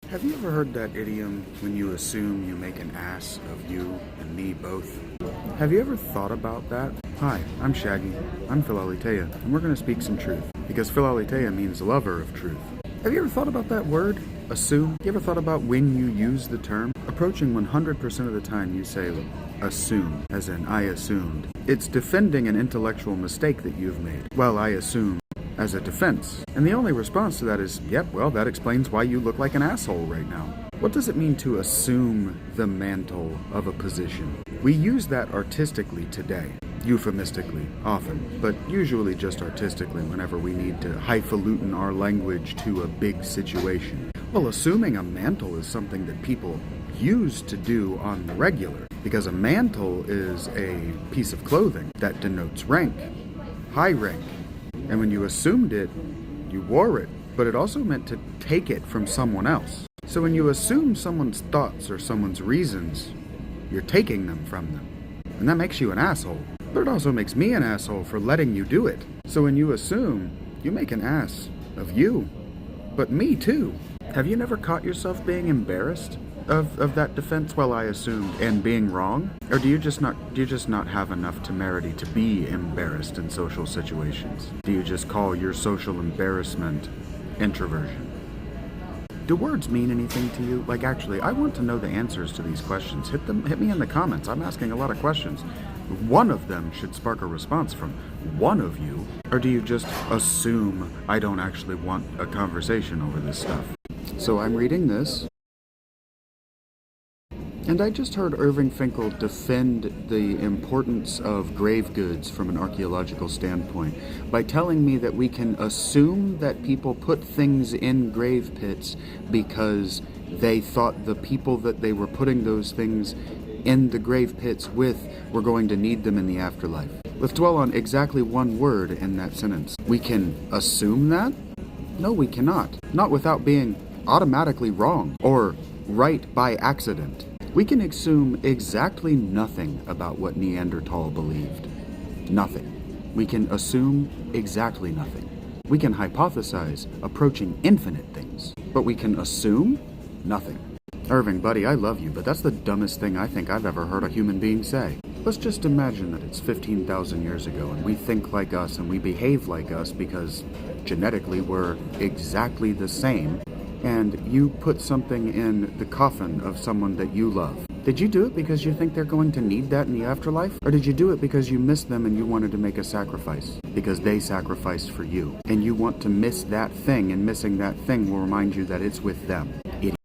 Have you ever heard that idiom, when you assume you make an ass of you and me both? Have you ever thought about that? Hi, I'm Shaggy. I'm Philaletea, and we're going to speak some truth, because Philaletea means lover of truth. Have you ever thought about that word, assume? You ever thought about when you use the term? Approaching 100% of the time you say assume, as in I assumed. It's defending an intellectual mistake that you've made. Well, I assume, as a defense. And the only response to that is, yep, well, that explains why you look like an asshole right now. What does it mean to assume the mantle of a position? We use that artistically today, euphemistically, often, but usually just artistically whenever we need to highfalutin our language to a big situation. Well, assuming a mantle is something that people use to do on the regular, because a mantle is a piece of clothing that denotes rank, high rank. And when you assumed it, you wore it, but it also meant to take it from someone else. So when you assume someone's thoughts or someone's reasons, you're taking them from them. And that makes you an asshole. But it also makes me an asshole for letting you do it. So when you assume, you make an ass of you. But me too. Have you never caught yourself being embarrassed of that defense? Well, I assumed, and being wrong? Or do you just not have enough temerity to be embarrassed in social situations? Do you just call your social embarrassment introversion? Do words mean anything to you? Like, actually, I want to know the answers to these questions. Hit me in the comments. I'm asking a lot of questions. One of them should spark a response from one of you. Or do you just assume I don't actually want a conversation over this stuff? So I'm reading this. And I just heard Irving Finkel defend the importance of grave goods from an archaeological standpoint by telling me that we can assume that people put things in grave pits because they thought the people that they were putting those things in the grave pits with were going to need them in the afterlife. Let's dwell on exactly one word in that sentence. We can assume that? No, we cannot. Not without being automatically wrong or right by accident. We can assume exactly nothing about what Neanderthal believed. Nothing. We can assume exactly nothing. We can hypothesize approaching infinite things, but we can assume nothing. Irving, buddy, I love you, but that's the dumbest thing I think I've ever heard a human being say. Let's just imagine that it's 15,000 years ago and we think like us and we behave like us because genetically we're exactly the same. And you put something in the coffin of someone that you love. Did you do it because you think they're going to need that in the afterlife? Or did you do it because you miss them and you wanted to make a sacrifice? Because they sacrificed for you. And you want to miss that thing, and missing that thing will remind you that it's with them.